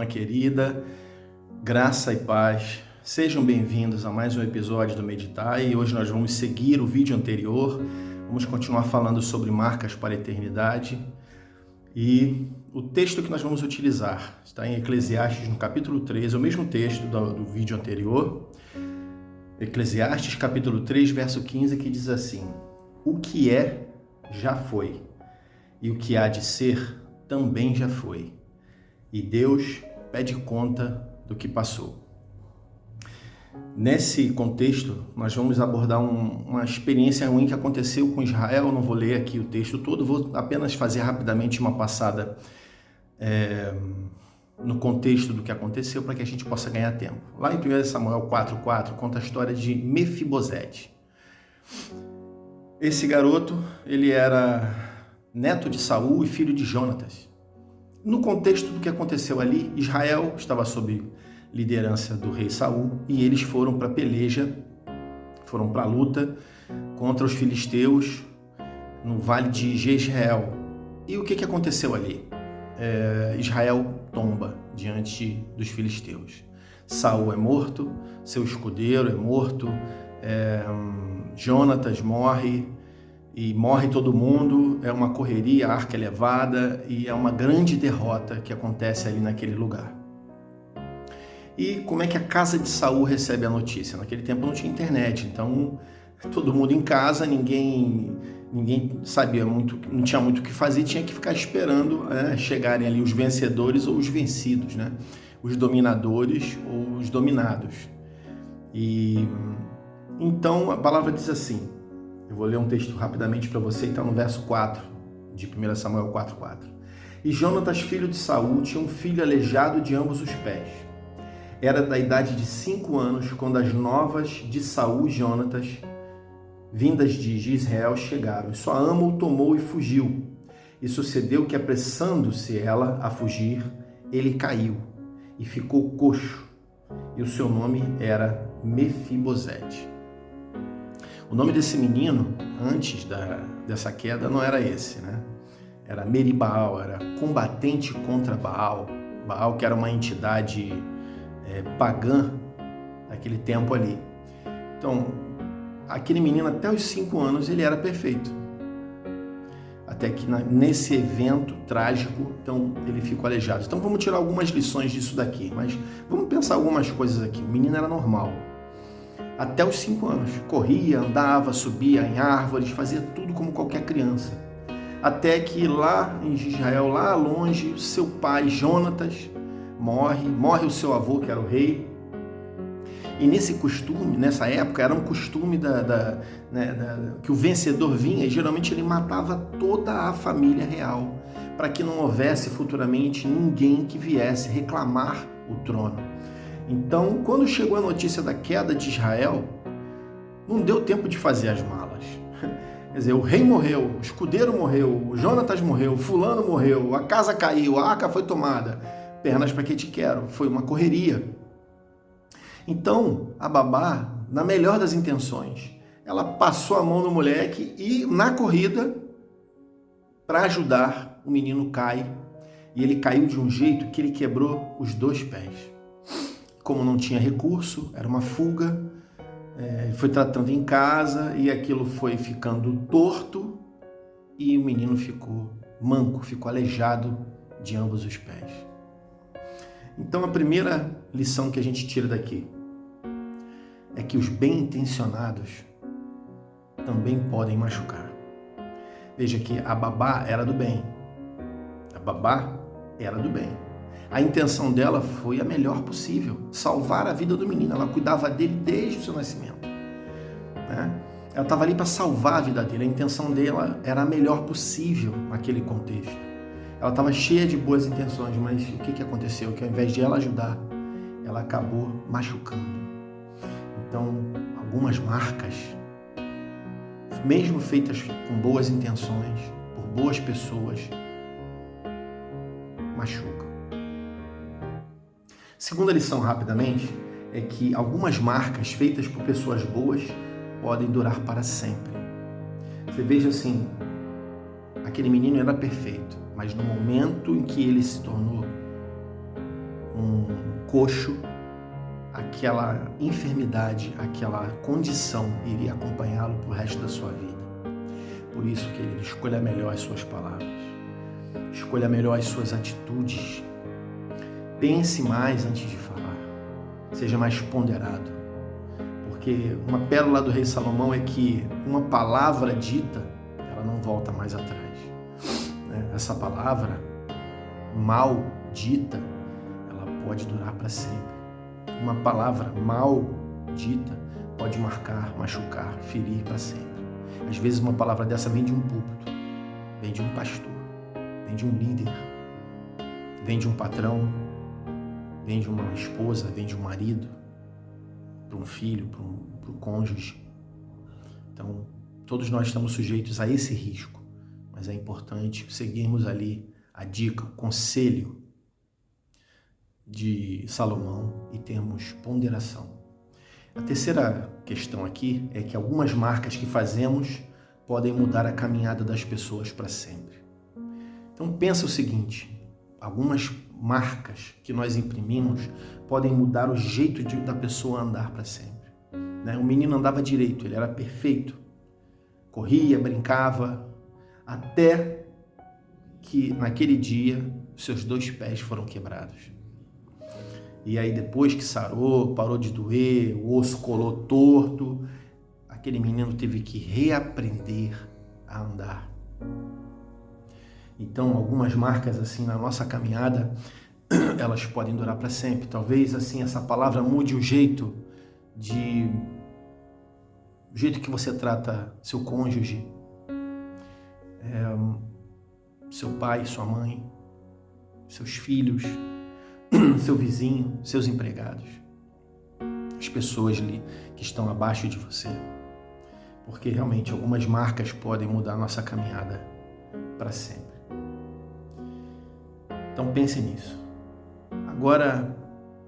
Querida, graça e paz, sejam bem-vindos a mais um episódio do Meditar e hoje nós vamos seguir o vídeo anterior, vamos continuar falando sobre marcas para a eternidade e o texto que nós vamos utilizar está em Eclesiastes no capítulo 3, é o mesmo texto do vídeo anterior, Eclesiastes capítulo 3, verso 15, que diz assim: o que é, já foi, e o que há de ser, também já foi, e Deus pede conta do que passou. Nesse contexto, nós vamos abordar uma experiência ruim que aconteceu com Israel. Eu não vou ler aqui o texto todo, vou apenas fazer rapidamente uma passada no contexto do que aconteceu para que a gente possa ganhar tempo. Lá em 1 Samuel 4,4 conta a história de Mefibosete. Esse garoto, ele era neto de Saul e filho de Jonatas. No contexto do que aconteceu ali, Israel estava sob liderança do rei Saul e eles foram para a peleja, foram para a luta contra os filisteus no vale de Jezreel. E o que aconteceu ali? Israel tomba diante dos filisteus. Saul é morto, seu escudeiro é morto, Jonatas morre, e morre todo mundo, é uma correria, a arca é levada e é uma grande derrota que acontece ali naquele lugar. E como é que a casa de Saul recebe a notícia? Naquele tempo não tinha internet, então todo mundo em casa, ninguém sabia muito, não tinha muito o que fazer, tinha que ficar esperando chegarem ali os vencedores ou os vencidos, né? Os dominadores ou os dominados. E então a palavra diz assim, eu vou ler um texto rapidamente para você, está no verso 4 de 1 Samuel 4,4. E Jonatas, filho de Saul, tinha um filho aleijado de ambos os pés. Era da idade de 5 anos quando as novas de Saul e Jonatas, vindas de Jezreel, chegaram. E sua ama o tomou e fugiu. E sucedeu que, apressando-se ela a fugir, ele caiu e ficou coxo. E o seu nome era Mefibosete. O nome desse menino, antes dessa queda, não era esse, né? Era Meribaal, era combatente contra Baal. Baal, que era uma entidade pagã daquele tempo ali. Então, aquele menino, até os 5 anos, ele era perfeito. Até que nesse evento trágico, então, ele ficou aleijado. Então, vamos tirar algumas lições disso daqui, mas vamos pensar algumas coisas aqui. O menino era normal. Até os 5 anos, corria, andava, subia em árvores, fazia tudo como qualquer criança. Até que lá em Israel, lá longe, seu pai, Jonatas, morre o seu avô, que era o rei. E nesse costume, nessa época, era um costume que o vencedor vinha e geralmente ele matava toda a família real, para que não houvesse futuramente ninguém que viesse reclamar o trono. Então, quando chegou a notícia da queda de Israel, não deu tempo de fazer as malas. Quer dizer, o rei morreu, o escudeiro morreu, o Jonatas morreu, o fulano morreu, a casa caiu, a arca foi tomada. Pernas para que te quero. Foi uma correria. Então, a babá, na melhor das intenções, ela passou a mão no moleque e, na corrida, para ajudar, o menino cai. E ele caiu de um jeito que ele quebrou os 2 pés. Como não tinha recurso, era uma fuga, foi tratando em casa e aquilo foi ficando torto e o menino ficou manco, ficou aleijado de ambos os pés. Então a primeira lição que a gente tira daqui é que os bem-intencionados também podem machucar. Veja que a babá era do bem. A babá era do bem. A intenção dela foi a melhor possível, salvar a vida do menino. Ela cuidava dele desde o seu nascimento, né? Ela estava ali para salvar a vida dele. A intenção dela era a melhor possível naquele contexto. Ela estava cheia de boas intenções, mas o que aconteceu? Que ao invés de ela ajudar, ela acabou machucando. Então, algumas marcas mesmo feitas com boas intenções, por boas pessoas, machucam. Segunda lição, rapidamente, é que algumas marcas feitas por pessoas boas podem durar para sempre. Você veja assim, aquele menino era perfeito, mas no momento em que ele se tornou um coxo, aquela enfermidade, aquela condição iria acompanhá-lo para o resto da sua vida. Por isso, querido, escolha melhor as suas palavras, escolha melhor as suas atitudes, pense mais antes de falar, seja mais ponderado, porque uma pérola do rei Salomão é que uma palavra dita, ela não volta mais atrás. Essa palavra mal dita, ela pode durar para sempre. Uma palavra mal dita pode marcar, machucar, ferir para sempre. Às vezes uma palavra dessa vem de um púlpito, vem de um pastor, vem de um líder, vem de um patrão, vem de uma esposa, vem de um marido, para um filho, para um cônjuge. Então, todos nós estamos sujeitos a esse risco, mas é importante seguirmos ali a dica, o conselho de Salomão e termos ponderação. A terceira questão aqui é que algumas marcas que fazemos podem mudar a caminhada das pessoas para sempre. Então pensa o seguinte, algumas marcas que nós imprimimos podem mudar o jeito da pessoa andar para sempre. O menino andava direito, ele era perfeito, corria, brincava, até que naquele dia seus 2 pés foram quebrados. E aí depois que sarou, parou de doer, o osso colou torto, aquele menino teve que reaprender a andar. Então, algumas marcas assim na nossa caminhada, elas podem durar para sempre. Talvez assim essa palavra mude o jeito que você trata seu cônjuge, seu pai, sua mãe, seus filhos, seu vizinho, seus empregados, as pessoas ali que estão abaixo de você, porque realmente algumas marcas podem mudar a nossa caminhada para sempre. Então pense nisso. Agora,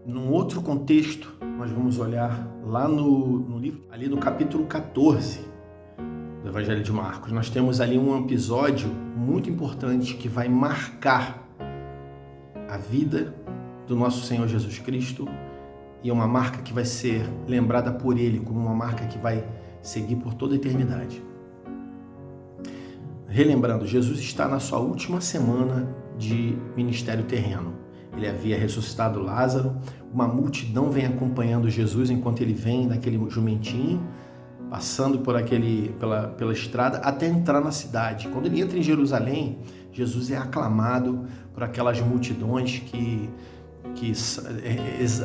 num outro contexto, nós vamos olhar lá no livro, ali no capítulo 14 do Evangelho de Marcos. Nós temos ali um episódio muito importante que vai marcar a vida do nosso Senhor Jesus Cristo, e é uma marca que vai ser lembrada por Ele como uma marca que vai seguir por toda a eternidade. Relembrando, Jesus está na sua última semana de ministério terreno. Ele havia ressuscitado Lázaro, uma multidão vem acompanhando Jesus enquanto ele vem naquele jumentinho, passando pela estrada até entrar na cidade. Quando ele entra em Jerusalém, Jesus é aclamado por aquelas multidões que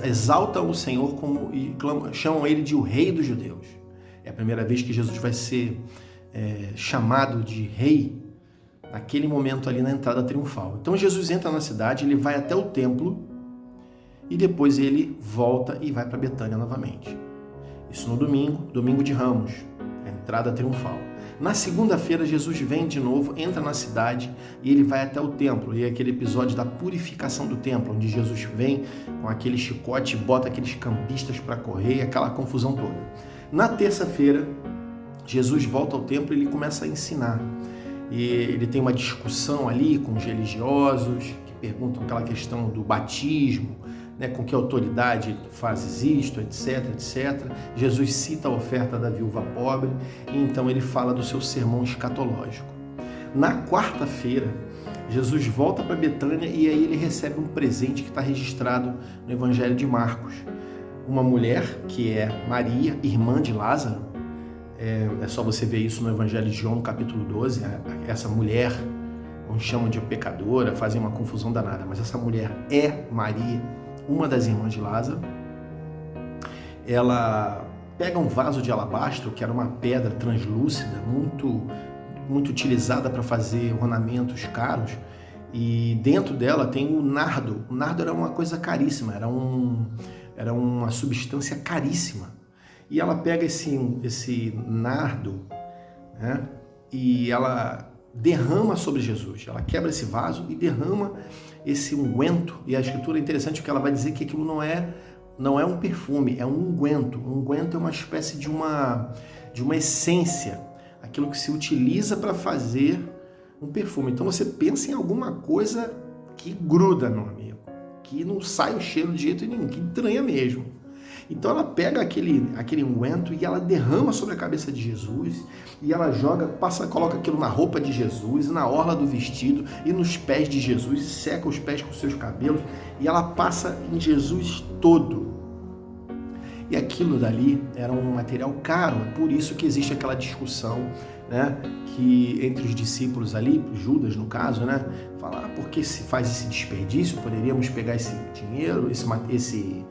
exaltam o Senhor e chamam ele de o Rei dos Judeus. É a primeira vez que Jesus vai ser chamado de Rei naquele momento ali na entrada triunfal. Então Jesus entra na cidade, ele vai até o templo e depois ele volta e vai para Betânia novamente. Isso no domingo de Ramos, a entrada triunfal. Na segunda-feira, Jesus vem de novo, entra na cidade e ele vai até o templo. E é aquele episódio da purificação do templo, onde Jesus vem com aquele chicote, bota aqueles cambistas para correr, aquela confusão toda. Na terça-feira, Jesus volta ao templo e ele começa a ensinar. E ele tem uma discussão ali com os religiosos, que perguntam aquela questão do batismo, com que autoridade fazes isto, etc, etc. Jesus cita a oferta da viúva pobre e então ele fala do seu sermão escatológico. Na quarta-feira, Jesus volta para Betânia e aí ele recebe um presente que está registrado no Evangelho de Marcos. Uma mulher, que é Maria, irmã de Lázaro, é só você ver isso no Evangelho de João, no capítulo 12, essa mulher, uns chamam de pecadora, fazem uma confusão danada, mas essa mulher é Maria, uma das irmãs de Lázaro. Ela pega um vaso de alabastro, que era uma pedra translúcida, muito utilizada para fazer ornamentos caros, e dentro dela tem o nardo. O nardo era uma coisa caríssima, era uma substância caríssima. E ela pega esse nardo, né? E ela derrama sobre Jesus, ela quebra esse vaso e derrama esse unguento, e a escritura é interessante porque ela vai dizer que aquilo não é um perfume, é um unguento. Um unguento é uma espécie de uma essência, aquilo que se utiliza para fazer um perfume. Então você pensa em alguma coisa que gruda, meu amigo, que não sai o cheiro de jeito nenhum, que entranha mesmo. Então ela pega aquele unguento e ela derrama sobre a cabeça de Jesus, e ela coloca aquilo na roupa de Jesus, na orla do vestido e nos pés de Jesus, e seca os pés com seus cabelos, e ela passa em Jesus todo. E aquilo dali era um material caro, é por isso que existe aquela discussão, né, que entre os discípulos ali, Judas no caso, né, falar, por que se faz esse desperdício? Poderíamos pegar esse dinheiro, esse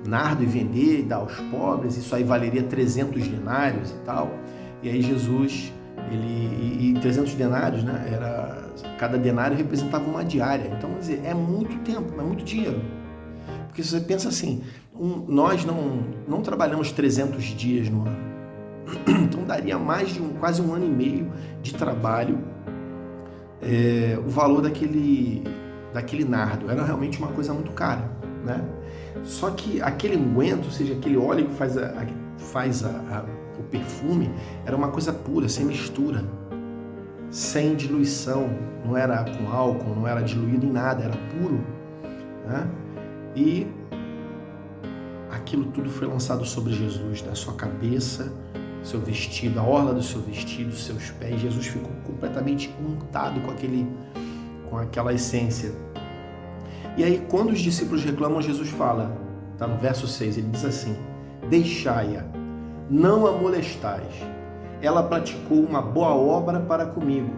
nardo e vender e dar aos pobres, isso aí valeria 300 denários e tal. E aí Jesus, e 300 denários, né, cada denário representava uma diária. Então, quer dizer, é muito tempo, é muito dinheiro. Porque se você pensa assim, nós não trabalhamos 300 dias no ano. Então daria mais de quase um ano e meio de trabalho, o valor daquele nardo. Era realmente uma coisa muito cara, né? Só que aquele unguento, ou seja, aquele óleo que faz o perfume, era uma coisa pura, sem mistura, sem diluição, não era com álcool, não era diluído em nada, era puro, né? E aquilo tudo foi lançado sobre Jesus, da sua cabeça, seu vestido, a orla do seu vestido, seus pés. Jesus ficou completamente untado com aquela essência. E aí, quando os discípulos reclamam, Jesus fala, está no verso 6, ele diz assim: deixai-a, não a molestais, ela praticou uma boa obra para comigo.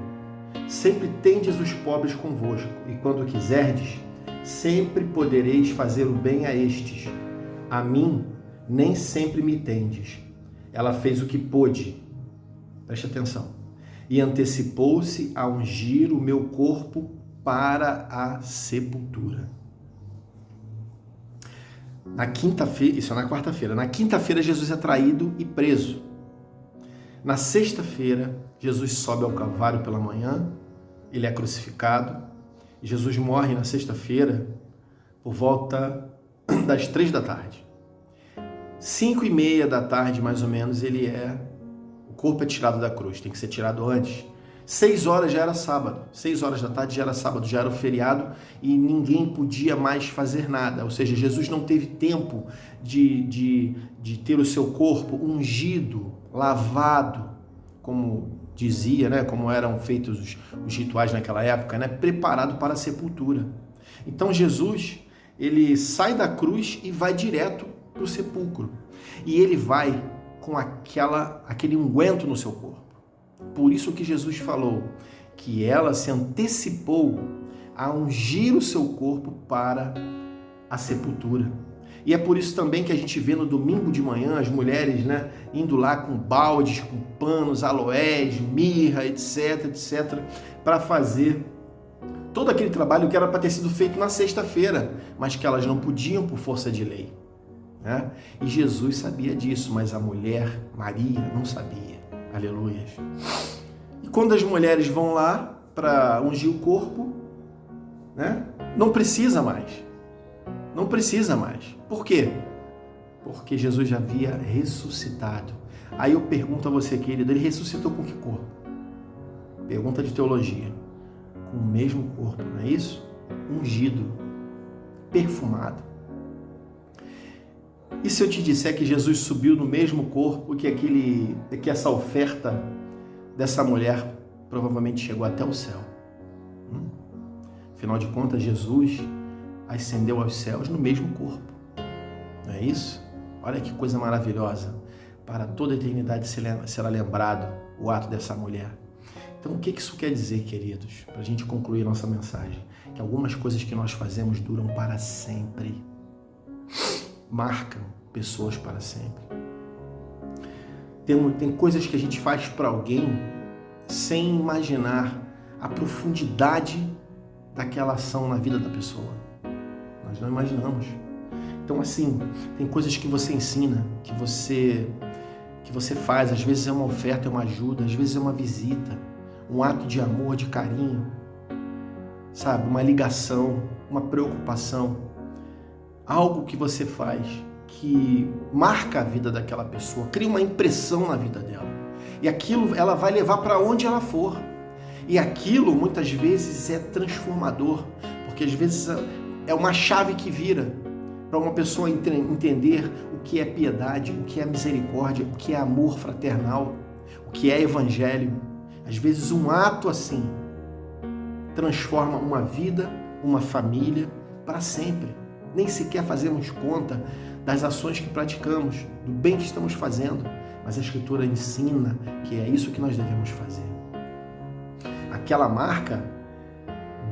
Sempre tendes os pobres convosco, e quando quiserdes, sempre podereis fazer o bem a estes. A mim, nem sempre me tendes. Ela fez o que pôde, preste atenção, e antecipou-se a ungir o meu corpo para a sepultura. Na quinta-feira, isso é na quarta-feira, na quinta-feira Jesus é traído e preso. Na sexta-feira, Jesus sobe ao Calvário pela manhã, ele é crucificado, e Jesus morre na sexta-feira por volta das 3 da tarde. 5:30 da tarde, mais ou menos, o corpo é tirado da cruz, tem que ser tirado antes. 6 horas já era sábado, 6 horas da tarde já era sábado, já era o feriado e ninguém podia mais fazer nada. Ou seja, Jesus não teve tempo de ter o seu corpo ungido, lavado, como dizia, né, como eram feitos os rituais naquela época, né, preparado para a sepultura. Então Jesus, ele sai da cruz e vai direto para o sepulcro. E ele vai com aquele unguento no seu corpo. Por isso que Jesus falou que ela se antecipou a ungir o seu corpo para a sepultura. E é por isso também que a gente vê no domingo de manhã as mulheres, né, indo lá com baldes, com panos, aloés, mirra, etc, para fazer todo aquele trabalho que era para ter sido feito na sexta-feira, mas que elas não podiam por força de lei, né? E Jesus sabia disso, mas a mulher, Maria, não sabia. Aleluia. E quando as mulheres vão lá para ungir o corpo, né, não precisa mais. Não precisa mais. Por quê? Porque Jesus já havia ressuscitado. Aí eu pergunto a você, querido, ele ressuscitou com que corpo? Pergunta de teologia. Com o mesmo corpo, não é isso? Ungido, perfumado. E se eu te disser que Jesus subiu no mesmo corpo que essa oferta dessa mulher provavelmente chegou até o céu? Afinal de contas, Jesus ascendeu aos céus no mesmo corpo. Não é isso? Olha que coisa maravilhosa. Para toda a eternidade será lembrado o ato dessa mulher. Então, o que isso quer dizer, queridos? Para a gente concluir nossa mensagem. Que algumas coisas que nós fazemos duram para sempre. Marcam pessoas para sempre. Tem coisas que a gente faz para alguém sem imaginar a profundidade daquela ação na vida da pessoa. Nós não imaginamos. Então, assim, tem coisas que você ensina, que você que você faz, às vezes é uma oferta, é uma ajuda, às vezes é uma visita, um ato de amor, de carinho, sabe? Uma ligação, uma preocupação, algo que você faz que marca a vida daquela pessoa, cria uma impressão na vida dela. E aquilo ela vai levar para onde ela for. E aquilo muitas vezes é transformador, porque às vezes é uma chave que vira para uma pessoa entender o que é piedade, o que é misericórdia, o que é amor fraternal, o que é evangelho. Às vezes um ato assim transforma uma vida, uma família para sempre. Nem sequer fazemos conta das ações que praticamos, do bem que estamos fazendo, mas a Escritura ensina que é isso que nós devemos fazer. Aquela marca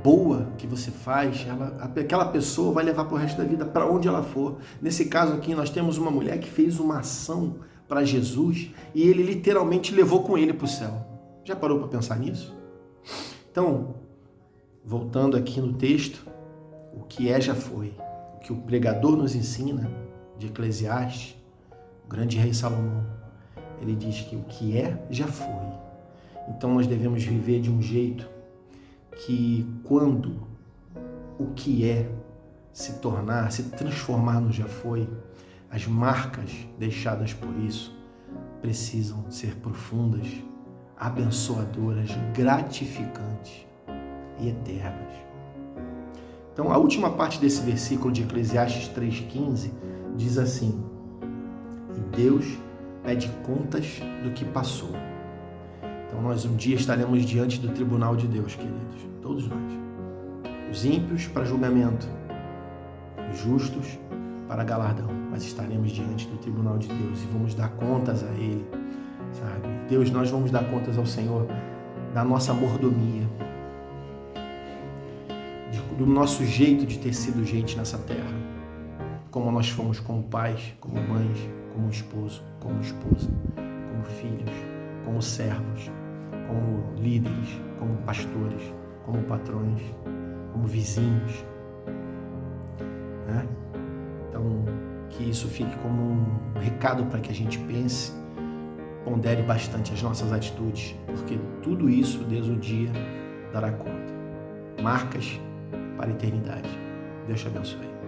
boa que você faz, aquela pessoa vai levar para o resto da vida, para onde ela for. Nesse caso aqui, nós temos uma mulher que fez uma ação para Jesus e ele literalmente levou com ele para o céu. Já parou para pensar nisso? Então, voltando aqui no texto, o que é já foi. O que o pregador nos ensina, de Eclesiastes, o grande rei Salomão, ele diz que o que é já foi. Então nós devemos viver de um jeito que quando o que é se transformar no já foi, as marcas deixadas por isso precisam ser profundas, abençoadoras, gratificantes e eternas. Então a última parte desse versículo de Eclesiastes 3,15 diz assim: e Deus pede contas do que passou. Então nós um dia estaremos diante do tribunal de Deus, queridos, todos nós. Os ímpios para julgamento, os justos para galardão, mas estaremos diante do tribunal de Deus e vamos dar contas a Ele, sabe? Deus, nós vamos dar contas ao Senhor da nossa mordomia, do nosso jeito de ter sido gente nessa terra, como nós fomos como pais, como mães, como esposo, como esposa, como filhos, como servos, como líderes, como pastores, como patrões, como vizinhos, né? Então, que isso fique como um recado para que a gente pense, pondere bastante as nossas atitudes, porque tudo isso, Deus um dia dará conta. Marcas para a eternidade. Deus te abençoe.